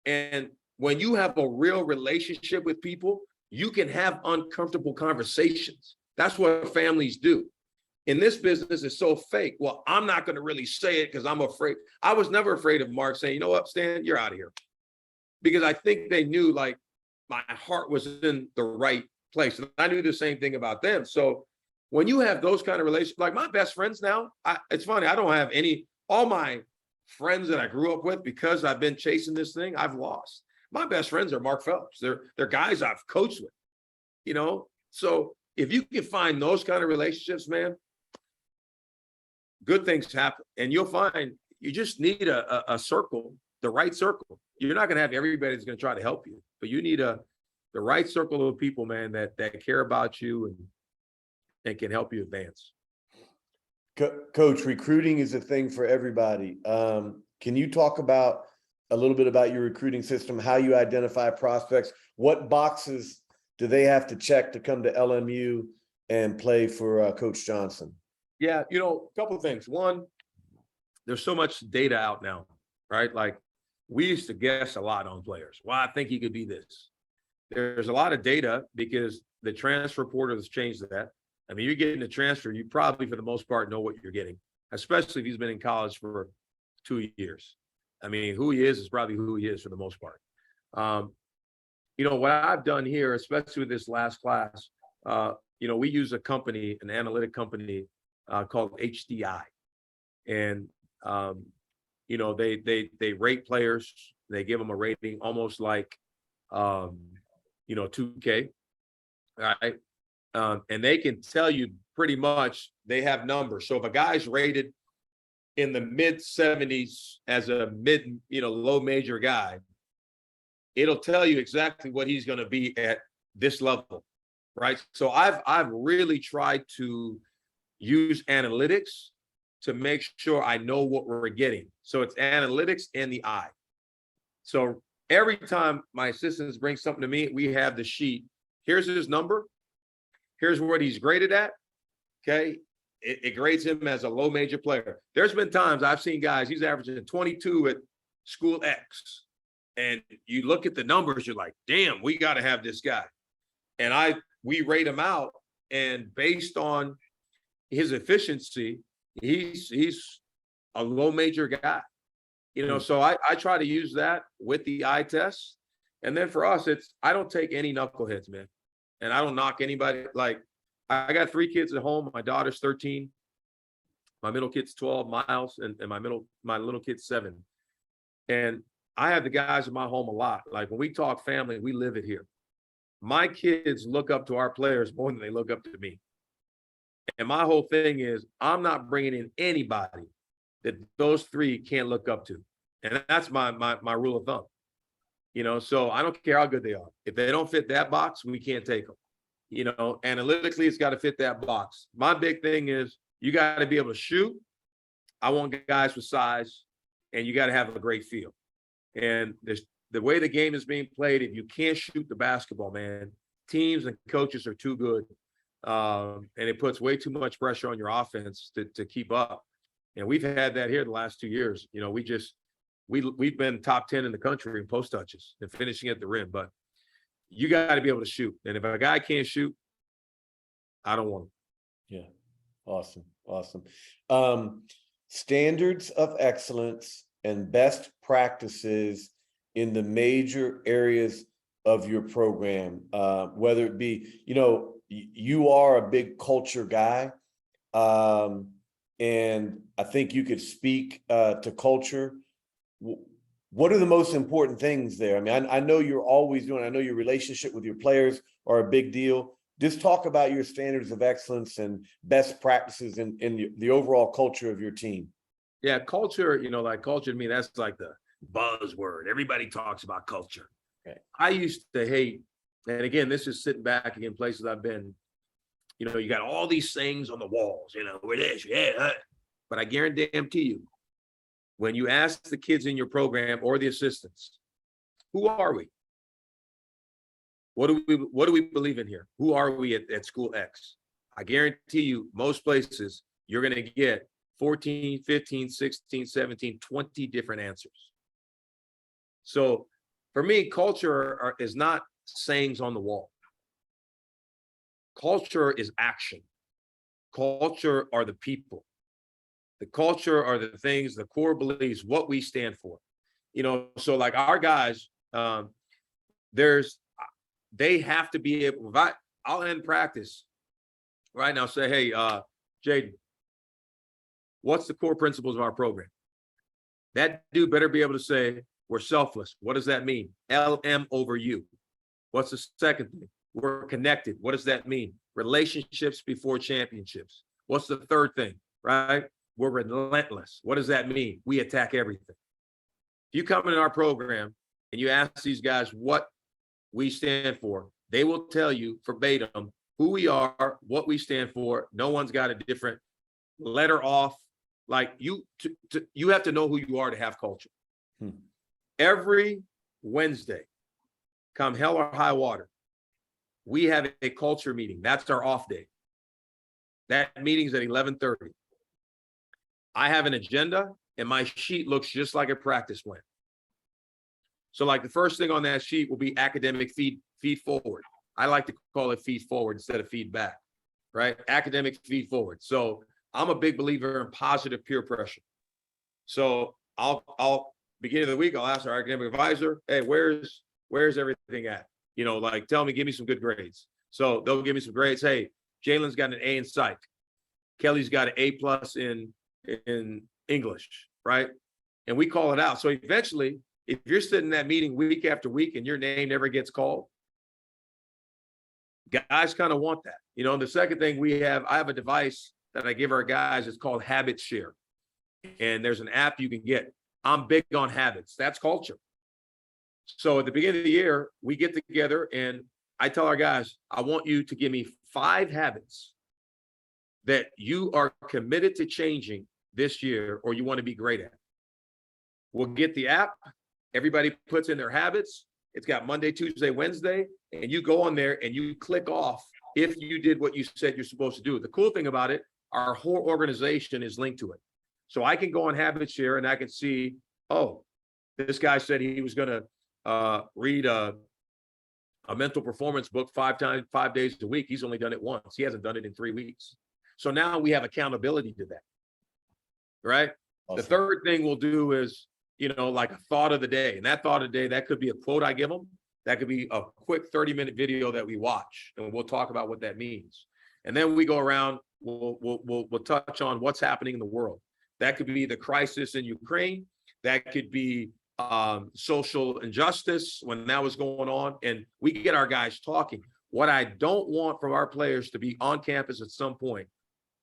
Speaker 2: And when you have a real relationship with people, you can have uncomfortable conversations. That's what families do. In this business, it's so fake. Well, I'm not going to really say it because I'm afraid. I was never afraid of Mark saying, you know what, Stan, you're out of here. Because I think they knew like my heart was in the right place. And I knew the same thing about them. So when you have those kind of relationships, like my best friends now, it's funny, I don't have all my friends that I grew up with, because I've been chasing this thing, I've lost. My best friends are Mark Phelps. They're guys I've coached with, you know? So if you can find those kind of relationships, man, good things happen. And you'll find you just need a circle, the right circle. You're not going to have everybody that's going to try to help you, but you need the right circle of people, man, that care about you and can help you advance.
Speaker 1: Coach, recruiting is a thing for everybody. Can you talk about a little bit about your recruiting system, how you identify prospects? What boxes do they have to check to come to LMU and play for Coach Johnson?
Speaker 2: Yeah, you know, a couple of things. One, there's so much data out now, right? Like we used to guess a lot on players. Well, I think he could be this. There's a lot of data because the transfer portal has changed that. I mean, you're getting a transfer, you probably for the most part know what you're getting, especially if he's been in college for 2 years. I mean, who he is probably who he is for the most part. You know, what I've done here, especially with this last class, you know, we use a company, an analytic company called HDI. And, you know, they rate players, they give them a rating almost like, you know, 2K, right? And they can tell you pretty much, they have numbers. So if a guy's rated in the mid 70s as a low major guy, it'll tell you exactly what he's going to be at this level, right? So I've really tried to use analytics to make sure I know what we're getting. So it's analytics and the eye. So every time my assistants bring something to me, we have the sheet. Here's his number. Here's what he's graded at. Okay. It grades him as a low major player. There's been times I've seen guys, he's averaging 22 at school X. And you look at the numbers, you're like, damn, we got to have this guy. And we rate him out. And based on his efficiency, he's a low major guy. You know, so I try to use that with the eye test. And then for us, I don't take any knuckleheads, man. And I don't knock anybody. Like, I got 3 kids at home. My daughter's 13. My middle kid's 12, Miles, and my little kid's 7. And I have the guys in my home a lot. Like when we talk family, we live it here. My kids look up to our players more than they look up to me. And my whole thing is, I'm not bringing in anybody that those 3 can't look up to. And that's my rule of thumb. You know, so I don't care how good they are. If they don't fit that box, we can't take them. You know, analytically, it's got to fit that box. My big thing is you got to be able to shoot. I want guys with size, and you got to have a great feel. And the way the game is being played, if you can't shoot the basketball, man, teams and coaches are too good. And it puts way too much pressure on your offense to keep up. And we've had that here the last 2 years. You know, we've been top 10 in the country in post touches and finishing at the rim, but you got to be able to shoot. And if a guy can't shoot, I don't want him.
Speaker 1: Yeah. Awesome. Standards of excellence and best practices in the major areas of your program, whether it be, you know, you are a big culture guy. And I think you could speak to culture. What are the most important things there? I mean, I know you're always doing, I know your relationship with your players are a big deal, just talk about your standards of excellence and best practices in the overall culture of your team.
Speaker 2: Yeah, culture, like culture to me, that's like the buzzword. Everybody talks about culture.
Speaker 1: Okay.
Speaker 2: I used to hate, and again, this is sitting back in places I've been, you got all these things on the walls, where this, yeah. But I guarantee you, when you ask the kids in your program or the assistants, who are we? What do we believe in here? Who are we at school X? I guarantee you, most places, you're going to get 14, 15, 16, 17, 20 different answers. So for me, culture is not sayings on the wall. Culture is action. Culture are the people. The culture are the things, the core beliefs, what we stand for. So like our guys, they have to be able, I'll end practice right now, say, hey, Jaden, what's the core principles of our program? That dude better be able to say, we're selfless. What does that mean? LM over you. What's the second thing? We're connected. What does that mean? Relationships before championships. What's the third thing, right? We're relentless. What does that mean? We attack everything. If you come in our program and you ask these guys what we stand for, they will tell you verbatim who we are, what we stand for. No one's got a different letter off. Like you have to know who you are to have culture. Every Wednesday, come hell or high water, we have a culture meeting. That's our off day. That meeting's at 11:30. I have an agenda and my sheet looks just like a practice went. So like the first thing on that sheet will be academic feed forward. I like to call it feed forward instead of feedback, right? Academic feed forward. So I'm a big believer in positive peer pressure. So I'll beginning of the week, I'll ask our academic advisor, hey, where's everything at? Like tell me, give me some good grades. So they'll give me some grades. Hey, Jalen's got an A in psych. Kelly's got an A+ in English, right? And we call it out. So eventually, if you're sitting in that meeting week after week and your name never gets called, guys kind of want that. The second thing I have a device that I give our guys. It's called Habit Share. And there's an app you can get. I'm big on habits. That's culture. So at the beginning of the year, we get together and I tell our guys, I want you to give me 5 habits that you are committed to changing this year or you want to be great at. We'll get the app. Everybody puts in their habits. It's got Monday, Tuesday, Wednesday, and you go on there and you click off if you did what you said you're supposed to do. The cool thing about it, our whole organization is linked to it. So I can go on Habit Share and I can see, oh, this guy said he was going to read a mental performance book 5 days a week. He's only done it once. He hasn't done it in 3 weeks. So now we have accountability to that, right? Awesome. The third thing we'll do is, like a thought of the day. And that thought of the day, that could be a quote I give them. That could be a quick 30-minute video that we watch, and we'll talk about what that means. And then we go around, we'll touch on what's happening in the world. That could be the crisis in Ukraine. That could be social injustice when that was going on. And we get our guys talking. What I don't want from our players to be on campus at some point,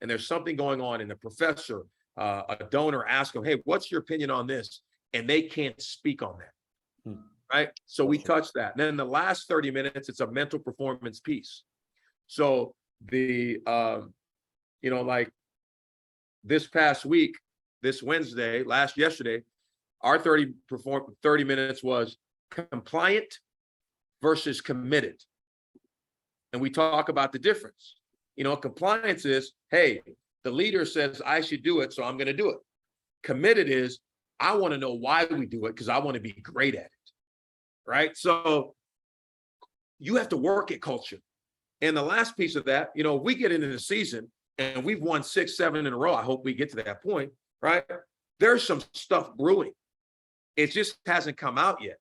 Speaker 2: and there's something going on, and the professor, a donor asks them, hey, what's your opinion on this? And they can't speak on that. Right? So we touch that. And then the last 30 minutes, it's a mental performance piece. So like this past week, this Wednesday, yesterday, our 30 minutes was compliant versus committed. And we talk about the difference. Compliance is, hey, the leader says I should do it, so I'm going to do it. Committed is, I want to know why we do it because I want to be great at it. Right? So you have to work at culture. And the last piece of that, we get into the season and we've won 6, 7 in a row. I hope we get to that point, right? There's some stuff brewing. It just hasn't come out yet.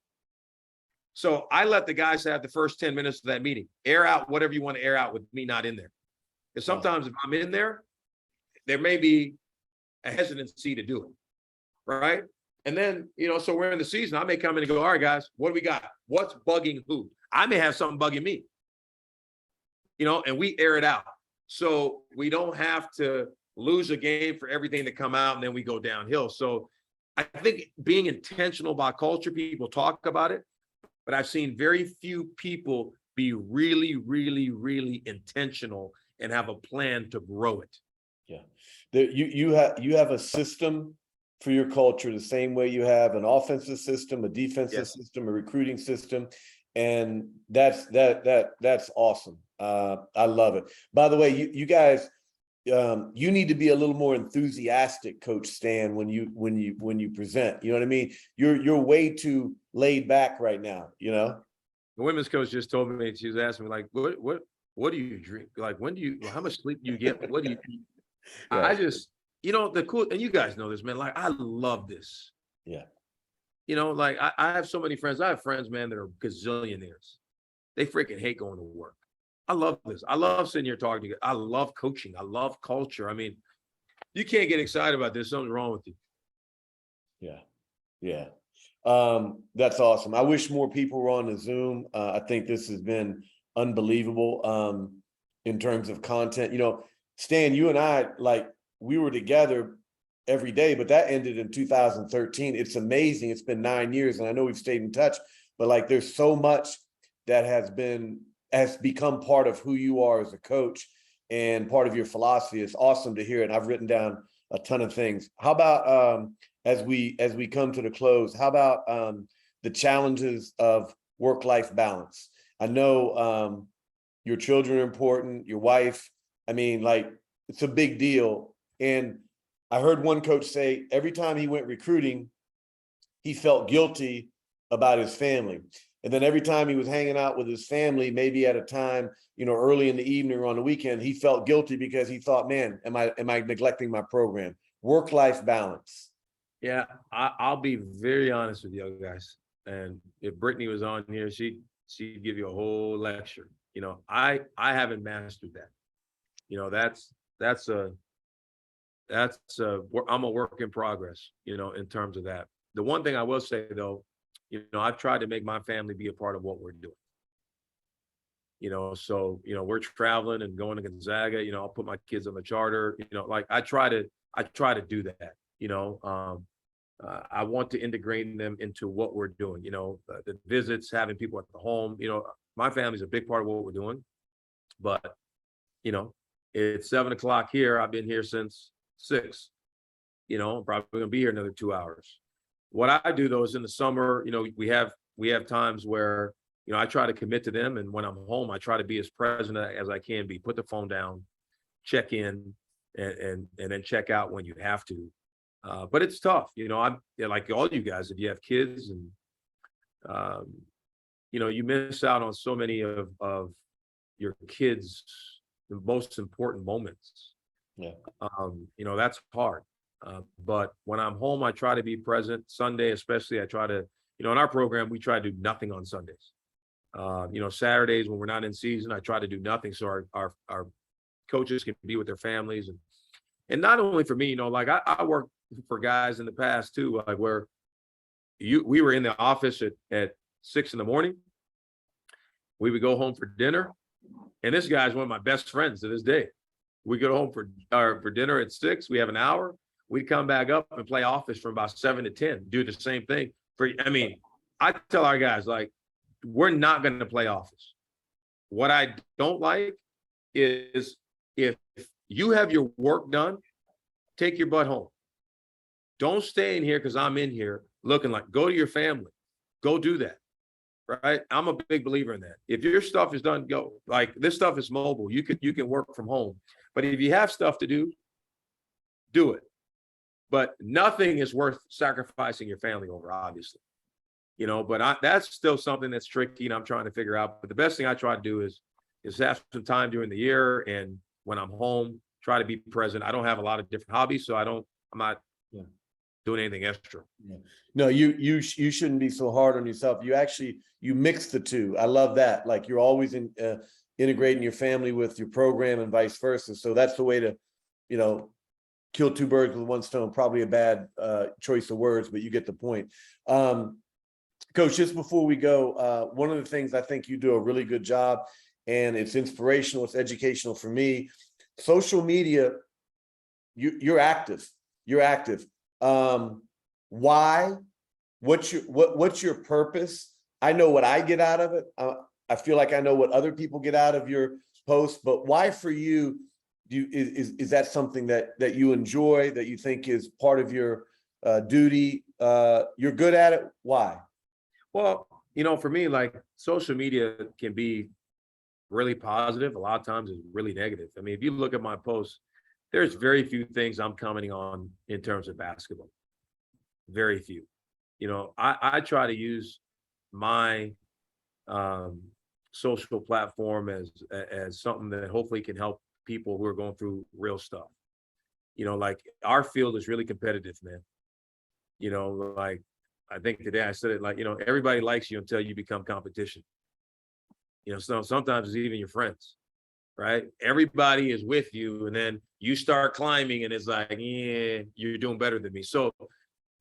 Speaker 2: So I let the guys have the first 10 minutes of that meeting. Air out whatever you want to air out with me not in there. Because sometimes if I'm in there, there may be a hesitancy to do it, right? And then, so we're in the season. I may come in and go, all right, guys, what do we got? What's bugging who? I may have something bugging me. and we air it out. So we don't have to lose a game for everything to come out and then we go downhill. So I think being intentional about culture, people talk about it, but I've seen very few people be really, really, really intentional and have a plan to grow it.
Speaker 1: Yeah. You have a system for your culture the same way you have an offensive system, a defensive
Speaker 2: Yes.
Speaker 1: system, a recruiting system. And that's awesome. I love it. By the way, you guys, you need to be a little more enthusiastic, Coach Stan, when you present. You know what I mean? You're way too laid back right now,
Speaker 2: The women's coach just told me, she was asking me, like, what do you drink? Like, how much sleep do you get? What do you eat?
Speaker 1: Right.
Speaker 2: I just, the cool, and you guys know this, man, like, I love this.
Speaker 1: Yeah.
Speaker 2: Like I have so many friends. I have friends, man, that are gazillionaires. They freaking hate going to work. I love this. I love sitting here talking to you. I love coaching. I love culture. I mean, you can't get excited about this. Something's wrong with you.
Speaker 1: Yeah. Yeah. That's awesome. I wish more people were on the Zoom. I think this has been unbelievable in terms of content. Stan, you and I, like, we were together every day, but that ended in 2013. It's amazing. It's been 9 years, and I know we've stayed in touch, but like, there's so much that has become part of who you are as a coach and part of your philosophy. It's awesome to hear it. And I've written down a ton of things. How about as we come to the close, how about the challenges of work-life balance? I know your children are important, your wife. I mean, like, it's a big deal. And I heard one coach say every time he went recruiting, he felt guilty about his family. And then every time he was hanging out with his family, maybe at a time, early in the evening or on the weekend, he felt guilty because he thought, man, am I neglecting my program? Work-life balance.
Speaker 2: Yeah, I'll be very honest with you guys. And if Brittany was on here, she'd give you a whole lecture. I haven't mastered that. I'm a work in progress, in terms of that. The one thing I will say though, I've tried to make my family be a part of what we're doing. So, we're traveling and going to Gonzaga, I'll put my kids on the charter, like I try to do that, I want to integrate them into what we're doing, the visits, having people at the home, my family's a big part of what we're doing, but, it's 7 o'clock here. I've been here since 6, I'm probably going to be here another 2 hours. What I do though is in the summer, we have times where, I try to commit to them. And when I'm home, I try to be as present as I can be, put the phone down, check in and then check out when you have to. But it's tough, I'm like all you guys, if you have kids and, you miss out on so many of your kids' the most important moments.
Speaker 1: Yeah.
Speaker 2: That's hard. But when I'm home, I try to be present. Sunday, especially, I try to, in our program, we try to do nothing on Sundays. Saturdays when we're not in season, I try to do nothing so our coaches can be with their families and not only for me, like I worked for guys in the past too, like where we were in the office at 6 a.m. We would go home for dinner, and this guy's one of my best friends to this day. We go home for dinner at 6. We have an hour. We'd come back up and play office from about 7 to 10. Do the same thing. I tell our guys, like, we're not going to play office. What I don't like is if you have your work done, take your butt home. Don't stay in here because I'm in here looking like, go to your family. Go do that. Right? I'm a big believer in that. If your stuff is done, go. Like, this stuff is mobile. You can work from home. But if you have stuff to do, do it. But nothing is worth sacrificing your family over, obviously. But that's still something that's tricky and I'm trying to figure out. But the best thing I try to do is have some time during the year, and when I'm home, try to be present. I don't have a lot of different hobbies, so I'm not doing anything extra.
Speaker 1: Yeah. No, you shouldn't be so hard on yourself. You mix the two. I love that. Like, you're always integrating your family with your program and vice versa. So that's the way to, kill two birds with one stone. Probably a bad choice of words, but you get the point. Coach, just before we go, one of the things I think you do a really good job and it's inspirational, it's educational for me. Social media, you're active. You're active. Why? What's your purpose? I know what I get out of it. I feel like I know what other people get out of your posts, but why for you? Is that something that you enjoy, that you think is part of your duty? You're good at it. Why?
Speaker 2: Well, for me, like social media can be really positive. A lot of times it's really negative. I mean, if you look at my posts, there's very few things I'm commenting on in terms of basketball. Very few. I try to use my social platform as something that hopefully can help people who are going through real stuff. Like our field is really competitive, man. Like I think today I said it, like, everybody likes you until you become competition. So sometimes it's even your friends, right? Everybody is with you, and then you start climbing and it's like, yeah, you're doing better than me. So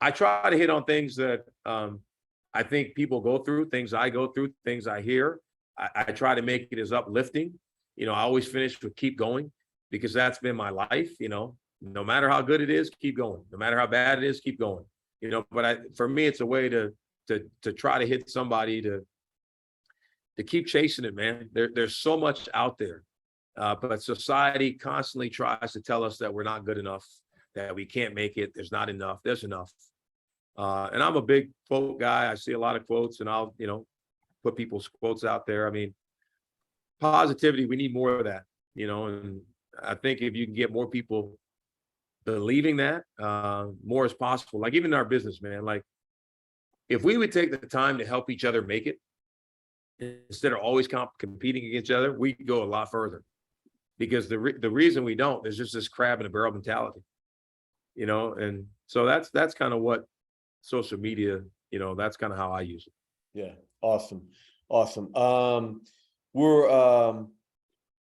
Speaker 2: I try to hit on things that I think people go through, things I go through, things I hear. I try to make it as uplifting. I always finish with keep going, because that's been my life. No matter how good it is, keep going. No matter how bad it is, keep going. But for me, it's a way to try to hit somebody to keep chasing it, man. There's so much out there, but society constantly tries to tell us that we're not good enough, that we can't make it. There's not enough. There's enough. And I'm a big quote guy. I see a lot of quotes, and I'll put people's quotes out there. I mean, positivity. We need more of that. And I think if you can get more people believing that, more is possible. Like even in our business, man, like if we would take the time to help each other make it instead of always competing against each other, we could go a lot further. Because the reason we don't, there's just this crab in a barrel mentality, and so that's kind of what social media, that's kind of how I use it.
Speaker 1: Yeah, awesome.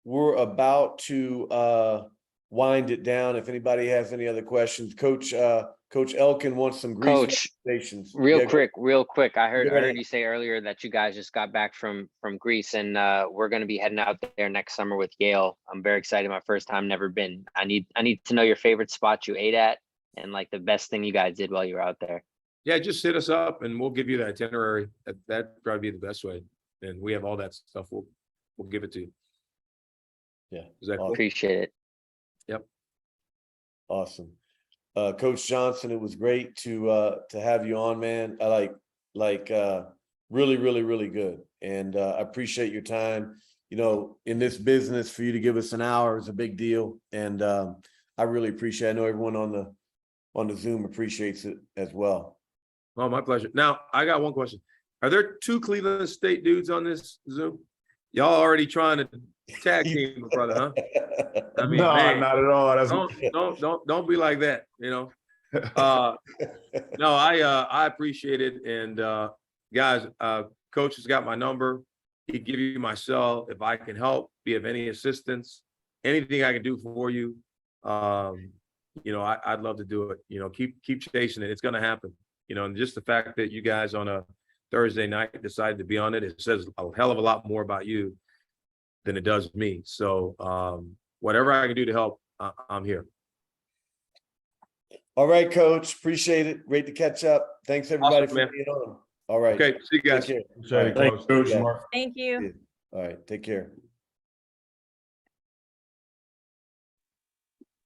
Speaker 1: We're about to wind it down. If anybody has any other questions, Coach Elkin wants some Greece
Speaker 5: Coach,
Speaker 1: recommendations.
Speaker 5: real
Speaker 1: Yeah,
Speaker 5: quick. I
Speaker 1: Go
Speaker 5: heard
Speaker 1: ahead.
Speaker 5: you say earlier that you guys just got back from Greece, and we're going to be heading out there next summer with Yale. I'm very excited. My first time, never been. I need to know your favorite spot you ate at, and like the best thing you guys did while you were out there.
Speaker 2: Yeah, just hit us up and we'll give you the itinerary. That'd probably be the best way. And we have all that stuff. We'll give it to you.
Speaker 1: Yeah,
Speaker 2: Is that cool?
Speaker 5: Appreciate it.
Speaker 2: Yep.
Speaker 1: Awesome. Coach Johnson, it was great to have you on, man. I like really, really, really good. And I appreciate your time. In this business, for you to give us an hour is a big deal. And I really appreciate it. I know everyone on the Zoom appreciates it as well.
Speaker 2: Oh, my pleasure. Now, I got one question. Are there 2 Cleveland State dudes on this Zoom? Y'all already trying to tag team, my brother, huh? I mean,
Speaker 3: no,
Speaker 2: man,
Speaker 3: not at all.
Speaker 2: don't be like that, No, I appreciate it. And guys, Coach has got my number. He'd give you my cell if I can help, be of any assistance, anything I can do for you. I'd love to do it. Keep chasing it. It's going to happen. And just the fact that you guys on a Thursday night decided to be on it, it says a hell of a lot more about you than it does me. So whatever I can do to help, I'm here.
Speaker 1: All right, Coach. Appreciate it. Great to catch up. Thanks everybody for being on. All right.
Speaker 2: Okay, see you guys.
Speaker 1: Take care.
Speaker 3: Thanks, Coach.
Speaker 1: Yeah.
Speaker 6: Thank you.
Speaker 1: All right. Take care.